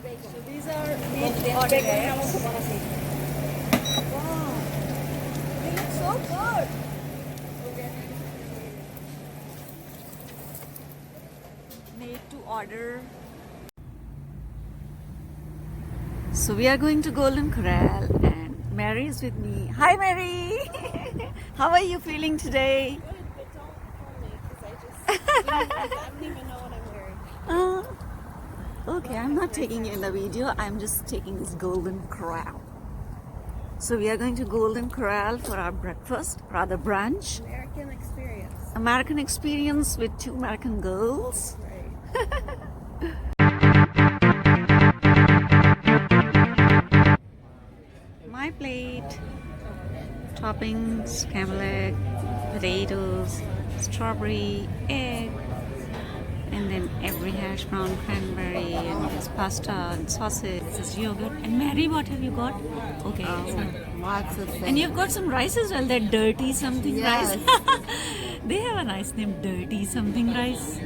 So these are meat ordered eggs. Wow, they look so good. Made to order. So we are going to Golden Corral and Mary is with me. Hi Mary! How are you feeling today? Good, but don't film me because I don't even know what I'm wearing. Okay, I'm not taking you in the video. I'm just taking this Golden Corral. So we are going to Golden Corral for our breakfast, rather brunch. American experience. American experience with two American girls. Right. My plate. Toppings, camel egg, potatoes, strawberry, egg, and then every hash brown, cranberry, and this pasta and sausage, this yogurt. And Mary, what have you got? Okay. Lots of things. And you've got some rice as well, that dirty something Yes. rice. They have a nice name, dirty something rice.